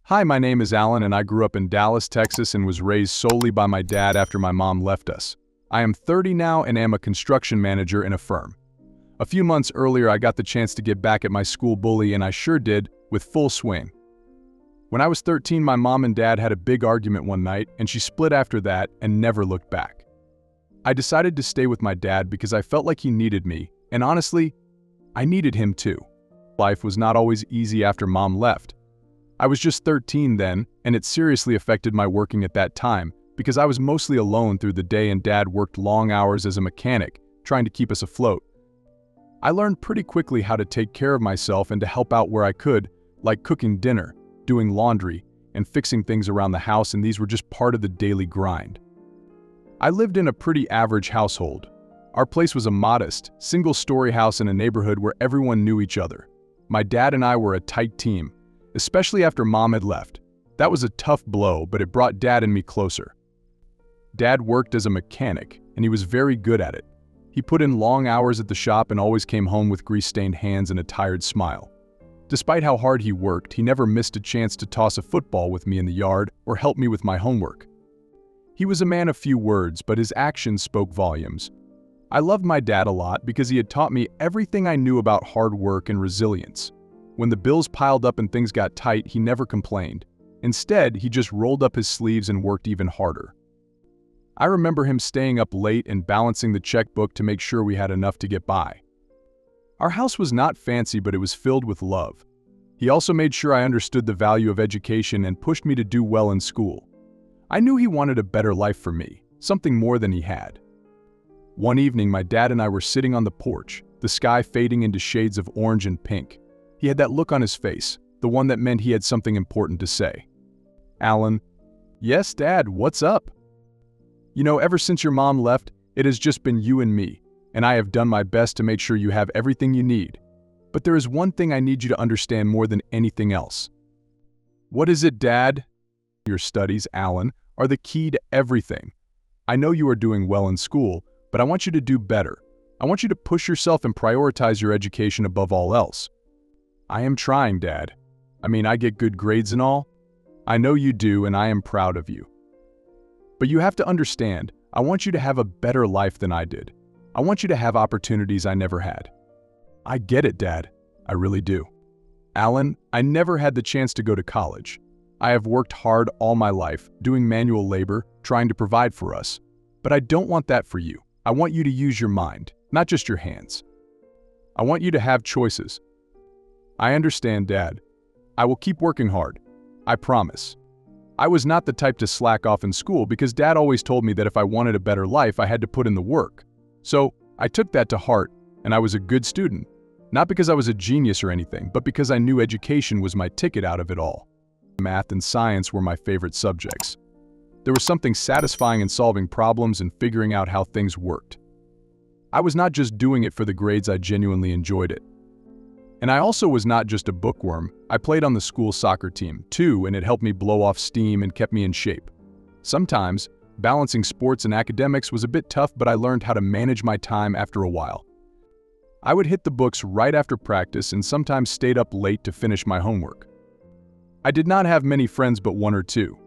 Hi, my name is Alan and I grew up in Dallas, Texas and was raised solely by my dad after my mom left us. I am 30 now and am a construction manager in a firm. A few months earlier I got the chance to get back at my school bully and I sure did, with full swing. When I was 13, my mom and dad had a big argument one night and she split after that and never looked back. I decided to stay with my dad because I felt like he needed me, and honestly, I needed him too. Life was not always easy after mom left. I was just 13 then, and it seriously affected my working at that time because I was mostly alone through the day and dad worked long hours as a mechanic, trying to keep us afloat. I learned pretty quickly how to take care of myself and to help out where I could, like cooking dinner, doing laundry, and fixing things around the house, and these were just part of the daily grind. I lived in a pretty average household. Our place was a modest, single-story house in a neighborhood where everyone knew each other. My dad and I were a tight team, especially after mom had left. That was a tough blow, but it brought dad and me closer. Dad worked as a mechanic, and he was very good at it. He put in long hours at the shop and always came home with grease-stained hands and a tired smile. Despite how hard he worked, he never missed a chance to toss a football with me in the yard or help me with my homework. He was a man of few words, but his actions spoke volumes. I loved my dad a lot because he had taught me everything I knew about hard work and resilience. When the bills piled up and things got tight, he never complained. Instead, he just rolled up his sleeves and worked even harder. I remember him staying up late and balancing the checkbook to make sure we had enough to get by. Our house was not fancy, but it was filled with love. He also made sure I understood the value of education and pushed me to do well in school. I knew he wanted a better life for me, something more than he had. One evening, my dad and I were sitting on the porch, the sky fading into shades of orange and pink. He had that look on his face, the one that meant he had something important to say. "Alan." "Yes, Dad, what's up?" "You know, ever since your mom left, it has just been you and me, and I have done my best to make sure you have everything you need. But there is one thing I need you to understand more than anything else." "What is it, Dad?" "Your studies, Alan, are the key to everything. I know you are doing well in school, but I want you to do better. I want you to push yourself and prioritize your education above all else." "I am trying, Dad. I get good grades and all." "I know you do, and I am proud of you. But you have to understand, I want you to have a better life than I did. I want you to have opportunities I never had." "I get it, Dad. I really do." "Alan, I never had the chance to go to college. I have worked hard all my life, doing manual labor, trying to provide for us. But I don't want that for you. I want you to use your mind, not just your hands. I want you to have choices." "I understand, Dad. I will keep working hard. I promise." I was not the type to slack off in school because Dad always told me that if I wanted a better life, I had to put in the work. So I took that to heart, and I was a good student. Not because I was a genius or anything, but because I knew education was my ticket out of it all. Math and science were my favorite subjects. There was something satisfying in solving problems and figuring out how things worked. I was not just doing it for the grades, I genuinely enjoyed it. And I also was not just a bookworm. I played on the school soccer team, too, and it helped me blow off steam and kept me in shape. Sometimes, balancing sports and academics was a bit tough, but I learned how to manage my time after a while. I would hit the books right after practice and sometimes stayed up late to finish my homework. I did not have many friends but one or two.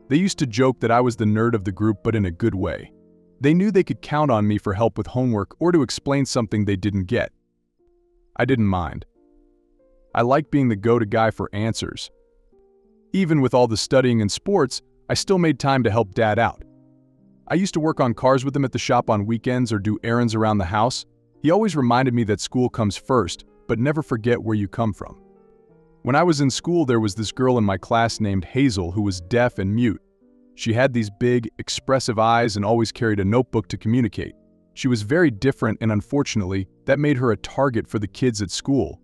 They used to joke that I was the nerd of the group, but in a good way. They knew they could count on me for help with homework or to explain something they didn't get. I didn't mind. I liked being the go-to guy for answers. Even with all the studying and sports, I still made time to help Dad out. I used to work on cars with him at the shop on weekends or do errands around the house. He always reminded me that school comes first, but never forget where you come from. When I was in school, there was this girl in my class named Hazel who was deaf and mute. She had these big, expressive eyes and always carried a notebook to communicate. She was very different, and unfortunately, that made her a target for the kids at school.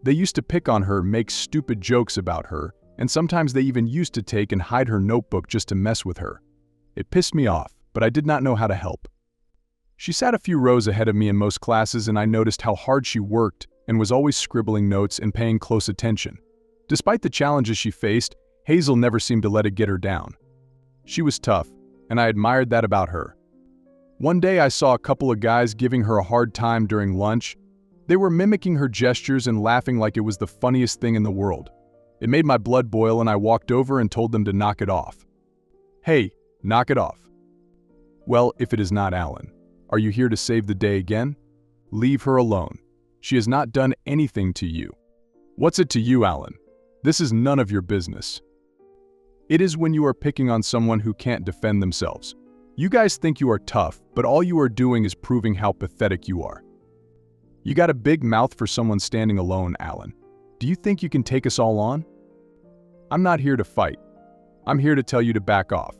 They used to pick on her, make stupid jokes about her, and sometimes they even used to take and hide her notebook just to mess with her. It pissed me off, but I did not know how to help. She sat a few rows ahead of me in most classes, and I noticed how hard she worked and was always scribbling notes and paying close attention. Despite the challenges she faced, Hazel never seemed to let it get her down. She was tough, and I admired that about her. One day I saw a couple of guys giving her a hard time during lunch. They were mimicking her gestures and laughing like it was the funniest thing in the world. It made my blood boil and I walked over and told them to knock it off. Hey, knock it off. Well, if it is not Alan. Are you here to save the day again? Leave her alone. She has not done anything to you. What's it to you, Alan? This is none of your business. It is when you are picking on someone who can't defend themselves. You guys think you are tough, but all you are doing is proving how pathetic you are. You got a big mouth for someone standing alone, Alan. Do you think you can take us all on? I'm not here to fight. I'm here to tell you to back off.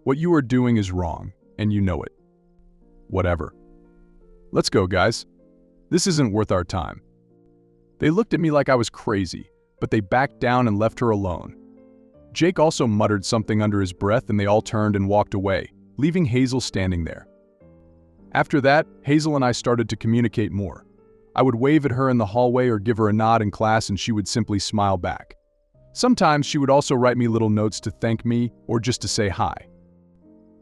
What you are doing is wrong, and you know it. Whatever. Let's go, guys. This isn't worth our time. They looked at me like I was crazy, but they backed down and left her alone. Jake also muttered something under his breath and they all turned and walked away, leaving Hazel standing there. After that, Hazel and I started to communicate more. I would wave at her in the hallway or give her a nod in class and she would simply smile back. Sometimes she would also write me little notes to thank me or just to say hi.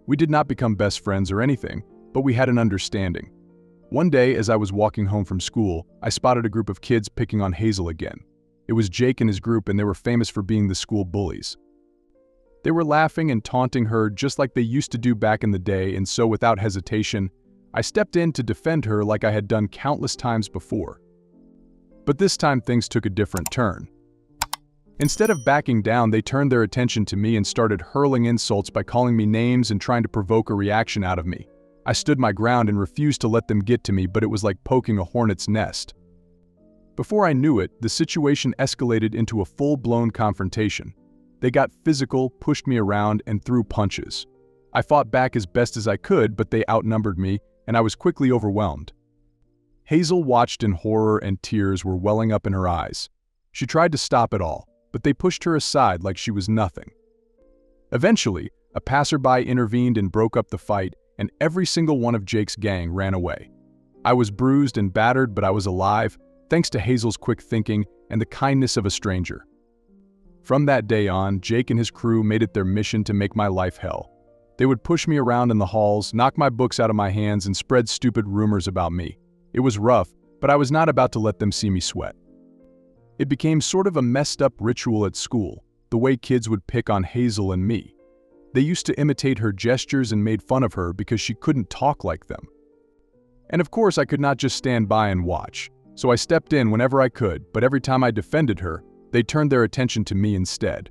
We did not become best friends or anything, but we had an understanding. One day, as I was walking home from school, I spotted a group of kids picking on Hazel again. It was Jake and his group, and they were famous for being the school bullies. They were laughing and taunting her just like they used to do back in the day, and so without hesitation, I stepped in to defend her like I had done countless times before. But this time things took a different turn. Instead of backing down, they turned their attention to me and started hurling insults by calling me names and trying to provoke a reaction out of me. I stood my ground and refused to let them get to me, but it was like poking a hornet's nest. Before I knew it, the situation escalated into a full-blown confrontation. They got physical, pushed me around, and threw punches. I fought back as best as I could, but they outnumbered me, and I was quickly overwhelmed. Hazel watched in horror and tears were welling up in her eyes. She tried to stop it all, but they pushed her aside like she was nothing. Eventually, a passerby intervened and broke up the fight, and every single one of Jake's gang ran away. I was bruised and battered, but I was alive, thanks to Hazel's quick thinking and the kindness of a stranger. From that day on, Jake and his crew made it their mission to make my life hell. They would push me around in the halls, knock my books out of my hands, and spread stupid rumors about me. It was rough, but I was not about to let them see me sweat. It became sort of a messed up ritual at school, the way kids would pick on Hazel and me. They used to imitate her gestures and made fun of her because she couldn't talk like them. And of course, I could not just stand by and watch, so I stepped in whenever I could, but every time I defended her, they turned their attention to me instead.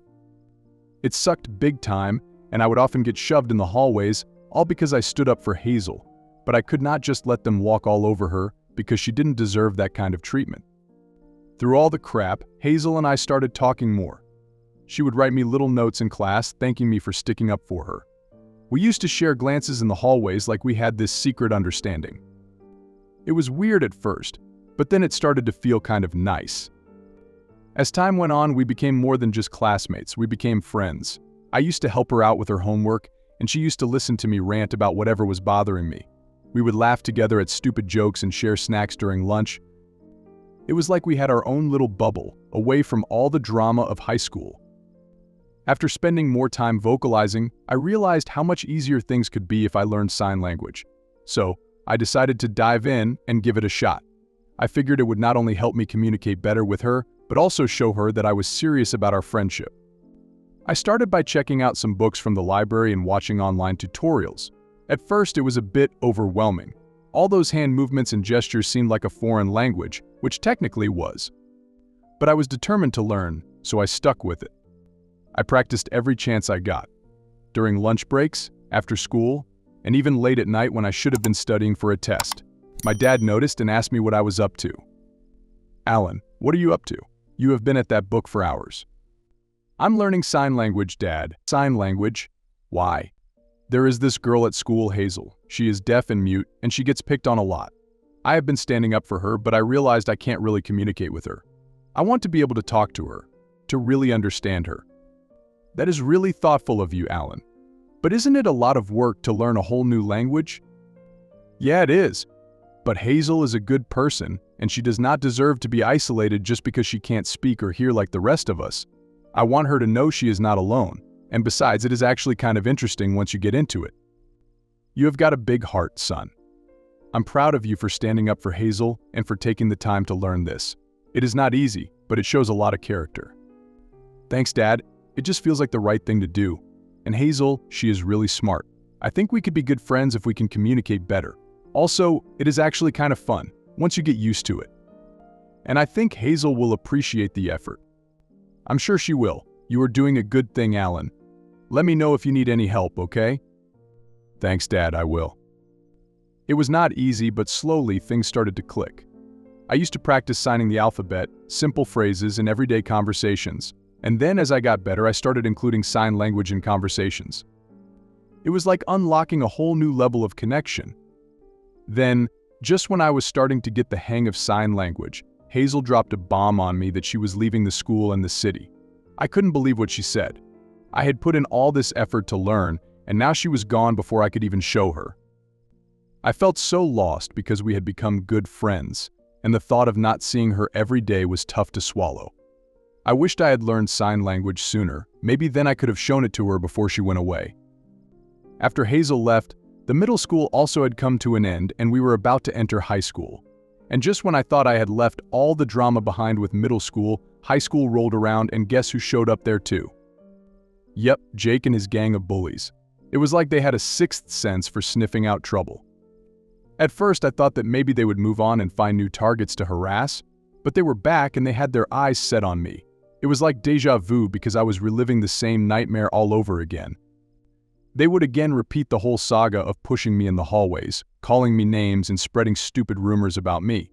It sucked big time, and I would often get shoved in the hallways, all because I stood up for Hazel, but I could not just let them walk all over her because she didn't deserve that kind of treatment. Through all the crap, Hazel and I started talking more. She would write me little notes in class thanking me for sticking up for her. We used to share glances in the hallways like we had this secret understanding. It was weird at first, but then it started to feel kind of nice. As time went on, we became more than just classmates, we became friends. I used to help her out with her homework, and she used to listen to me rant about whatever was bothering me. We would laugh together at stupid jokes and share snacks during lunch. It was like we had our own little bubble, away from all the drama of high school. After spending more time vocalizing, I realized how much easier things could be if I learned sign language. So, I decided to dive in and give it a shot. I figured it would not only help me communicate better with her, but also show her that I was serious about our friendship. I started by checking out some books from the library and watching online tutorials. At first, it was a bit overwhelming. All those hand movements and gestures seemed like a foreign language, which technically was. But I was determined to learn, so I stuck with it. I practiced every chance I got. During lunch breaks, after school, and even late at night when I should have been studying for a test. My dad noticed and asked me what I was up to. "Alan, what are you up to? You have been at that book for hours." "I'm learning sign language, Dad." "Sign language? Why?" "There is this girl at school, Hazel. She is deaf and mute, and she gets picked on a lot. I have been standing up for her, but I realized I can't really communicate with her. I want to be able to talk to her, to really understand her." "That is really thoughtful of you, Alan. But isn't it a lot of work to learn a whole new language?" "Yeah, it is. But Hazel is a good person, and she does not deserve to be isolated just because she can't speak or hear like the rest of us. I want her to know she is not alone, and besides, it is actually kind of interesting once you get into it. You have got a big heart, son. I'm proud of you for standing up for Hazel and for taking the time to learn this. It is not easy, but it shows a lot of character." Thanks, Dad. It just feels like the right thing to do. And Hazel, she is really smart. I think we could be good friends if we can communicate better. Also, it is actually kind of fun, once you get used to it. And I think Hazel will appreciate the effort. I'm sure she will. You are doing a good thing, Alan. Let me know if you need any help, okay? Thanks, Dad, I will. It was not easy, but slowly things started to click. I used to practice signing the alphabet, simple phrases, in everyday conversations. And then as I got better, I started including sign language in conversations. It was like unlocking a whole new level of connection. Then, just when I was starting to get the hang of sign language, Hazel dropped a bomb on me that she was leaving the school and the city. I couldn't believe what she said. I had put in all this effort to learn, and now she was gone before I could even show her. I felt so lost because we had become good friends, and the thought of not seeing her every day was tough to swallow. I wished I had learned sign language sooner. Maybe then I could have shown it to her before she went away. After Hazel left, the middle school also had come to an end and we were about to enter high school. And just when I thought I had left all the drama behind with middle school, high school rolled around and guess who showed up there too? Yep, Jake and his gang of bullies. It was like they had a sixth sense for sniffing out trouble. At first I thought that maybe they would move on and find new targets to harass, but they were back and they had their eyes set on me. It was like déjà vu because I was reliving the same nightmare all over again. They would again repeat the whole saga of pushing me in the hallways, calling me names and spreading stupid rumors about me.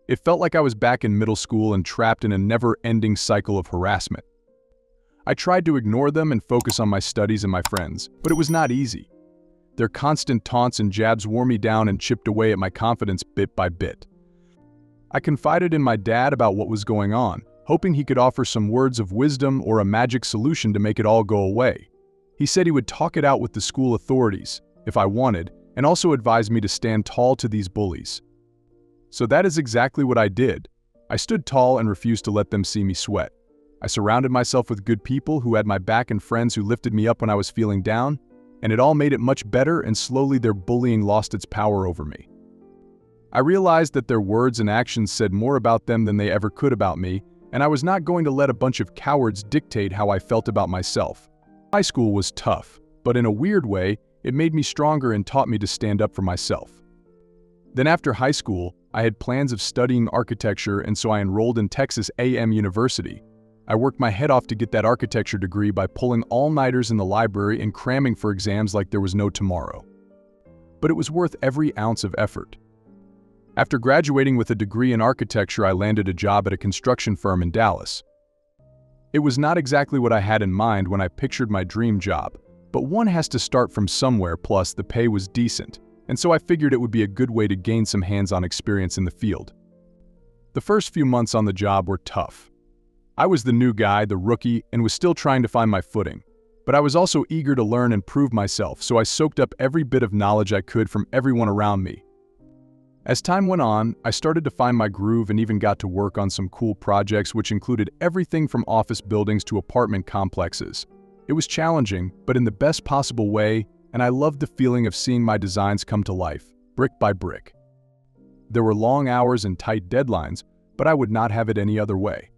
It felt like I was back in middle school and trapped in a never-ending cycle of harassment. I tried to ignore them and focus on my studies and my friends, but it was not easy. Their constant taunts and jabs wore me down and chipped away at my confidence bit by bit. I confided in my dad about what was going on, hoping he could offer some words of wisdom or a magic solution to make it all go away. He said he would talk it out with the school authorities, if I wanted, and also advised me to stand tall to these bullies. So that is exactly what I did. I stood tall and refused to let them see me sweat. I surrounded myself with good people who had my back and friends who lifted me up when I was feeling down, and it all made it much better, and slowly their bullying lost its power over me. I realized that their words and actions said more about them than they ever could about me, and I was not going to let a bunch of cowards dictate how I felt about myself. High school was tough, but in a weird way, it made me stronger and taught me to stand up for myself. Then after high school, I had plans of studying architecture, and so I enrolled in Texas A&M University. I worked my head off to get that architecture degree by pulling all-nighters in the library and cramming for exams like there was no tomorrow. But it was worth every ounce of effort. After graduating with a degree in architecture, I landed a job at a construction firm in Dallas. It was not exactly what I had in mind when I pictured my dream job, but one has to start from somewhere, plus the pay was decent, and so I figured it would be a good way to gain some hands-on experience in the field. The first few months on the job were tough. I was the new guy, the rookie, and was still trying to find my footing. But I was also eager to learn and prove myself, so I soaked up every bit of knowledge I could from everyone around me. As time went on, I started to find my groove and even got to work on some cool projects which included everything from office buildings to apartment complexes. It was challenging, but in the best possible way, and I loved the feeling of seeing my designs come to life, brick by brick. There were long hours and tight deadlines, but I would not have it any other way.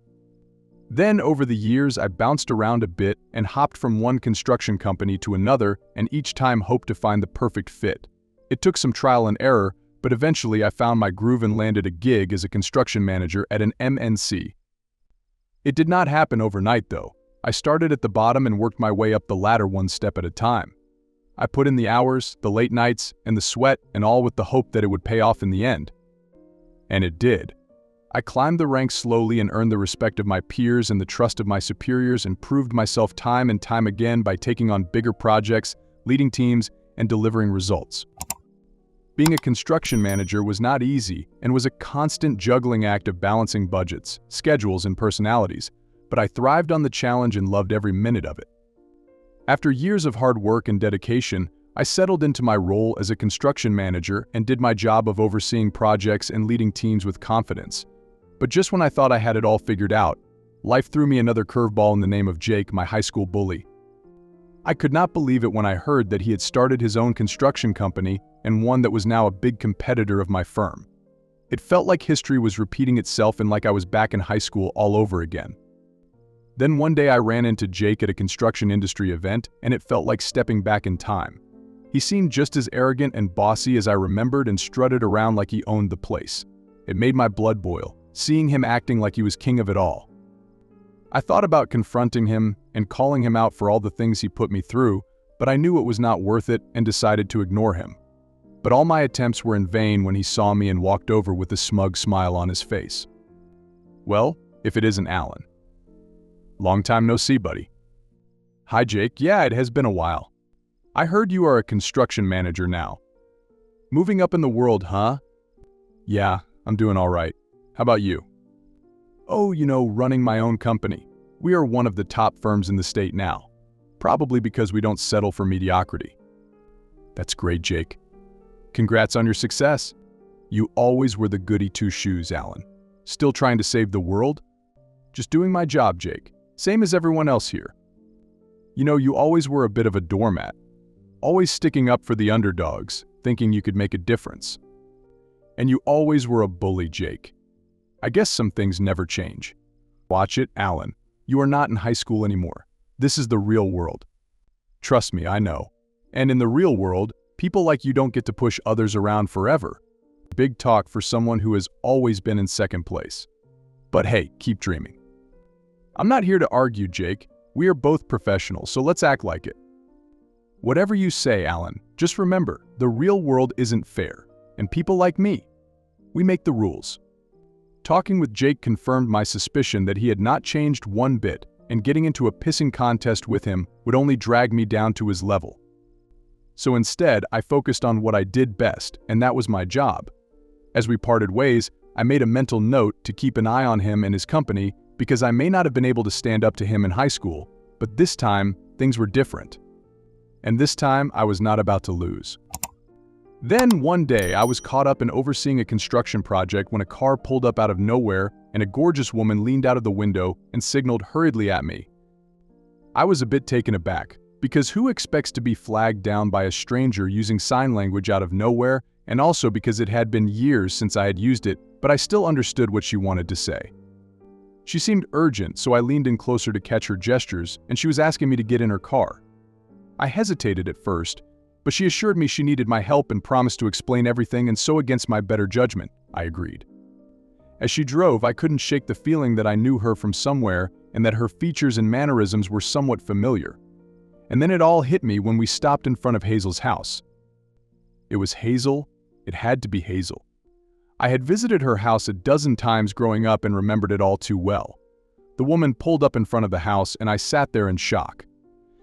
Then, over the years, I bounced around a bit and hopped from one construction company to another, and each time hoped to find the perfect fit. It took some trial and error, but eventually I found my groove and landed a gig as a construction manager at an MNC. It did not happen overnight, though. I started at the bottom and worked my way up the ladder one step at a time. I put in the hours, the late nights, and the sweat, and all with the hope that it would pay off in the end. And it did. I climbed the ranks slowly and earned the respect of my peers and the trust of my superiors, and proved myself time and time again by taking on bigger projects, leading teams, and delivering results. Being a construction manager was not easy and was a constant juggling act of balancing budgets, schedules, and personalities, but I thrived on the challenge and loved every minute of it. After years of hard work and dedication, I settled into my role as a construction manager and did my job of overseeing projects and leading teams with confidence. But just when I thought I had it all figured out, life threw me another curveball in the name of Jake, my high school bully. I could not believe it when I heard that he had started his own construction company, and one that was now a big competitor of my firm. It felt like history was repeating itself and like I was back in high school all over again. Then one day I ran into Jake at a construction industry event, and it felt like stepping back in time. He seemed just as arrogant and bossy as I remembered and strutted around like he owned the place. It made my blood boil, seeing him acting like he was king of it all. I thought about confronting him and calling him out for all the things he put me through, but I knew it was not worth it and decided to ignore him. But all my attempts were in vain when he saw me and walked over with a smug smile on his face. Well, if it isn't Alan. Long time no see, buddy. Hi, Jake. Yeah, it has been a while. I heard you are a construction manager now. Moving up in the world, huh? Yeah, I'm doing all right. How about you? Oh, running my own company. We are one of the top firms in the state now. Probably because we don't settle for mediocrity. That's great, Jake. Congrats on your success. You always were the goody two-shoes, Alan. Still trying to save the world? Just doing my job, Jake. Same as everyone else here. You always were a bit of a doormat. Always sticking up for the underdogs, thinking you could make a difference. And you always were a bully, Jake. I guess some things never change. Watch it, Alan. You are not in high school anymore. This is the real world. Trust me, I know. And in the real world, people like you don't get to push others around forever. Big talk for someone who has always been in second place. But hey, keep dreaming. I'm not here to argue, Jake. We are both professionals, so let's act like it. Whatever you say, Alan, just remember, the real world isn't fair. And people like me, we make the rules. Talking with Jake confirmed my suspicion that he had not changed one bit, and getting into a pissing contest with him would only drag me down to his level. So instead, I focused on what I did best, and that was my job. As we parted ways, I made a mental note to keep an eye on him and his company because I may not have been able to stand up to him in high school, but this time, things were different. And this time, I was not about to lose. Then, one day, I was caught up in overseeing a construction project when a car pulled up out of nowhere and a gorgeous woman leaned out of the window and signaled hurriedly at me. I was a bit taken aback, because who expects to be flagged down by a stranger using sign language out of nowhere, and also because it had been years since I had used it, but I still understood what she wanted to say. She seemed urgent, so I leaned in closer to catch her gestures, and she was asking me to get in her car. I hesitated at first, but she assured me she needed my help and promised to explain everything, and so against my better judgment, I agreed. As she drove, I couldn't shake the feeling that I knew her from somewhere and that her features and mannerisms were somewhat familiar. And then it all hit me when we stopped in front of Hazel's house. It was Hazel. It had to be Hazel. I had visited her house a dozen times growing up and remembered it all too well. The woman pulled up in front of the house and I sat there in shock.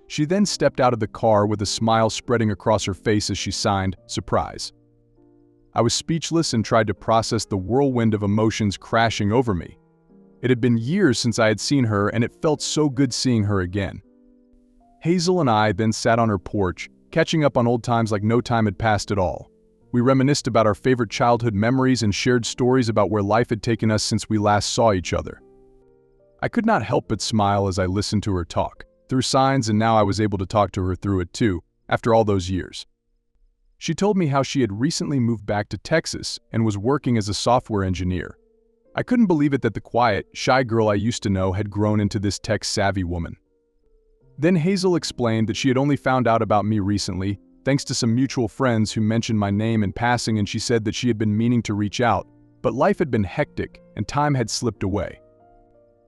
She then stepped out of the car with a smile spreading across her face as she signed, "Surprise." I was speechless and tried to process the whirlwind of emotions crashing over me. It had been years since I had seen her and it felt so good seeing her again. Hazel and I then sat on her porch, catching up on old times like no time had passed at all. We reminisced about our favorite childhood memories and shared stories about where life had taken us since we last saw each other. I could not help but smile as I listened to her talk, through signs, and now I was able to talk to her through it too, after all those years. She told me how she had recently moved back to Texas and was working as a software engineer. I couldn't believe it that the quiet, shy girl I used to know had grown into this tech-savvy woman. Then Hazel explained that she had only found out about me recently, thanks to some mutual friends who mentioned my name in passing, and she said that she had been meaning to reach out, but life had been hectic and time had slipped away.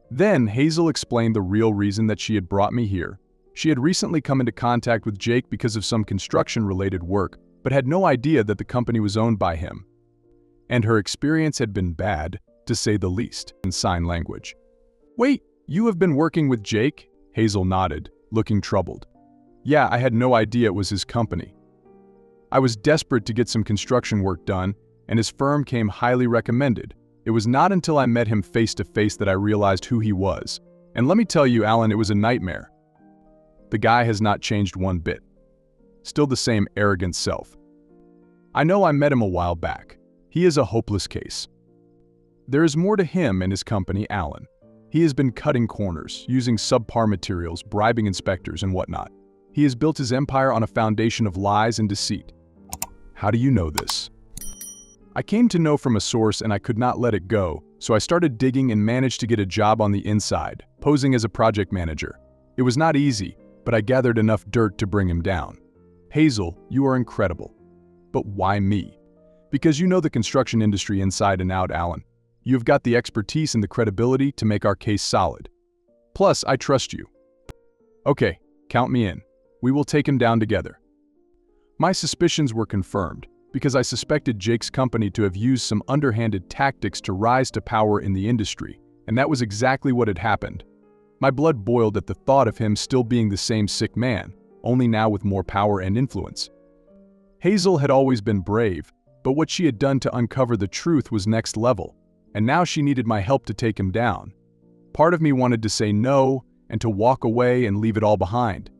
Then Hazel explained the real reason that she had brought me here. She had recently come into contact with Jake because of some construction-related work, but had no idea that the company was owned by him. And her experience had been bad, to say the least, in sign language. "Wait, you have been working with Jake?" Hazel nodded, looking troubled. "Yeah, I had no idea it was his company. I was desperate to get some construction work done, and his firm came highly recommended. It was not until I met him face to face that I realized who he was. And let me tell you, Alan, it was a nightmare. The guy has not changed one bit. Still the same arrogant self. I know I met him a while back. He is a hopeless case. There is more to him and his company, Alan. He has been cutting corners, using subpar materials, bribing inspectors, and whatnot. He has built his empire on a foundation of lies and deceit. How do you know this? I came to know from a source and I could not let it go, so I started digging and managed to get a job on the inside. posing as a project manager. It was not easy, but I gathered enough dirt to bring him down. Hazel, you are incredible. But why me? Because you know the construction industry inside and out, Alan. You have got the expertise and the credibility to make our case solid. Plus, I trust you. Okay, count me in. We will take him down together. My suspicions were confirmed, because I suspected Jake's company to have used some underhanded tactics to rise to power in the industry, and that was exactly what had happened. My blood boiled at the thought of him still being the same sick man, only now with more power and influence. Hazel had always been brave, but what she had done to uncover the truth was next level, and now she needed my help to take him down. Part of me wanted to say no and to walk away and leave it all behind.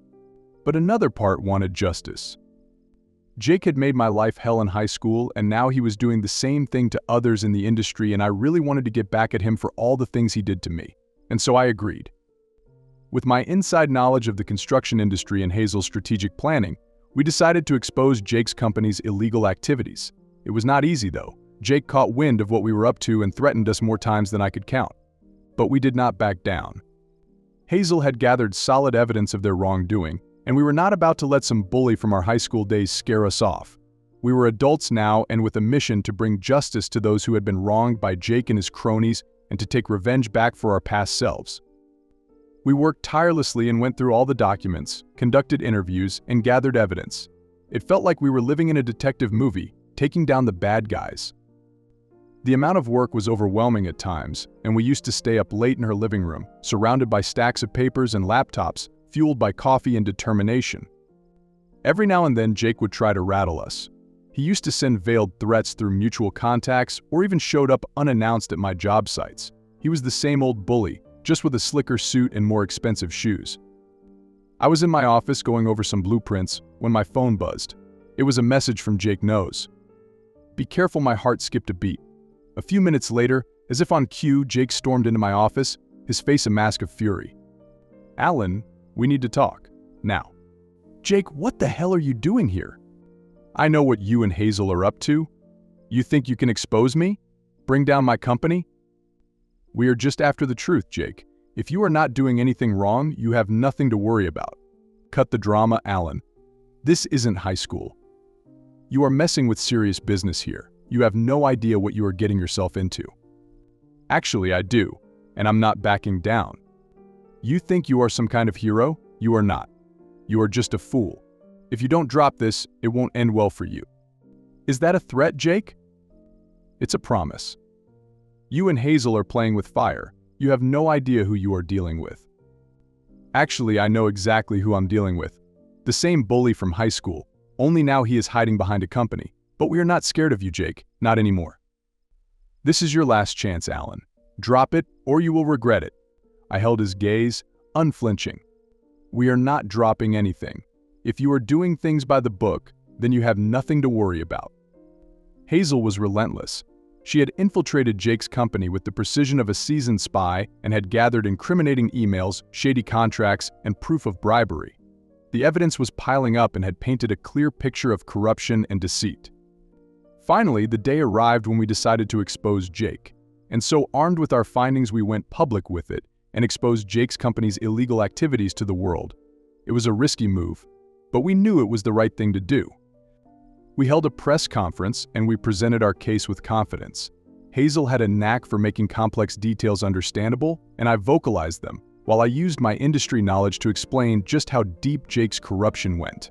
But another part wanted justice. Jake had made my life hell in high school, and now he was doing the same thing to others in the industry, and I really wanted to get back at him for all the things he did to me. And so I agreed. With my inside knowledge of the construction industry and Hazel's strategic planning, we decided to expose Jake's company's illegal activities. It was not easy, though. Jake caught wind of what we were up to and threatened us more times than I could count. But we did not back down. Hazel had gathered solid evidence of their wrongdoing, and we were not about to let some bully from our high school days scare us off. We were adults now and with a mission to bring justice to those who had been wronged by Jake and his cronies and to take revenge back for our past selves. We worked tirelessly and went through all the documents, conducted interviews, and gathered evidence. It felt like we were living in a detective movie, taking down the bad guys. The amount of work was overwhelming at times, and we used to stay up late in her living room, surrounded by stacks of papers and laptops, fueled by coffee and determination. Every now and then Jake would try to rattle us. He used to send veiled threats through mutual contacts or even showed up unannounced at my job sites. He was the same old bully, just with a slicker suit and more expensive shoes. I was in my office going over some blueprints when my phone buzzed. It was a message from Jake Knows. Be careful, my heart skipped a beat. A few minutes later, as if on cue, Jake stormed into my office, his face a mask of fury. Alan, we need to talk. Now. Jake, what the hell are you doing here? I know what you and Hazel are up to. You think you can expose me? Bring down my company? We are just after the truth, Jake. If you are not doing anything wrong, you have nothing to worry about. Cut the drama, Alan. This isn't high school. You are messing with serious business here. You have no idea what you are getting yourself into. Actually, I do, and I'm not backing down. You think you are some kind of hero? You are not. You are just a fool. If you don't drop this, it won't end well for you. Is that a threat, Jake? It's a promise. You and Hazel are playing with fire. You have no idea who you are dealing with. Actually, I know exactly who I'm dealing with. The same bully from high school, only now he is hiding behind a company. But we are not scared of you, Jake. Not anymore. This is your last chance, Alan. Drop it, or you will regret it. I held his gaze, unflinching. We are not dropping anything. If you are doing things by the book, then you have nothing to worry about. Hazel was relentless. She had infiltrated Jake's company with the precision of a seasoned spy and had gathered incriminating emails, shady contracts, and proof of bribery. The evidence was piling up and had painted a clear picture of corruption and deceit. Finally, the day arrived when we decided to expose Jake. And so, armed with our findings, we went public with it and exposed Jake's company's illegal activities to the world. It was a risky move, but we knew it was the right thing to do. We held a press conference and we presented our case with confidence. Hazel had a knack for making complex details understandable, and I vocalized them, while I used my industry knowledge to explain just how deep Jake's corruption went.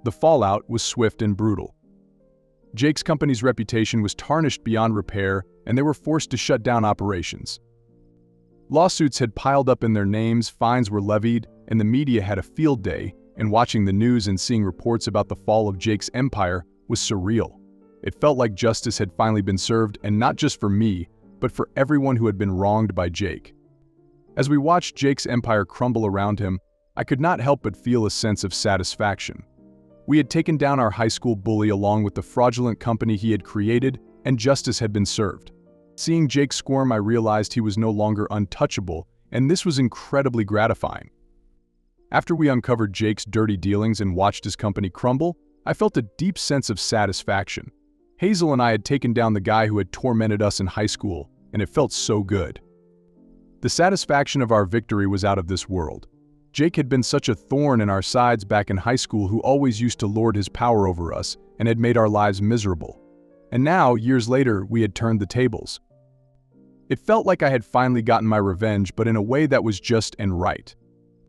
The fallout was swift and brutal. Jake's company's reputation was tarnished beyond repair, and they were forced to shut down operations. Lawsuits had piled up in their names, fines were levied, and the media had a field day, and watching the news and seeing reports about the fall of Jake's empire was surreal. It felt like justice had finally been served, and not just for me, but for everyone who had been wronged by Jake. As we watched Jake's empire crumble around him, I could not help but feel a sense of satisfaction. We had taken down our high school bully along with the fraudulent company he had created, and justice had been served. Seeing Jake squirm, I realized he was no longer untouchable, and this was incredibly gratifying. After we uncovered Jake's dirty dealings and watched his company crumble, I felt a deep sense of satisfaction. Hazel and I had taken down the guy who had tormented us in high school, and it felt so good. The satisfaction of our victory was out of this world. Jake had been such a thorn in our sides back in high school, who always used to lord his power over us and had made our lives miserable. And now, years later, we had turned the tables. It felt like I had finally gotten my revenge, but in a way that was just and right.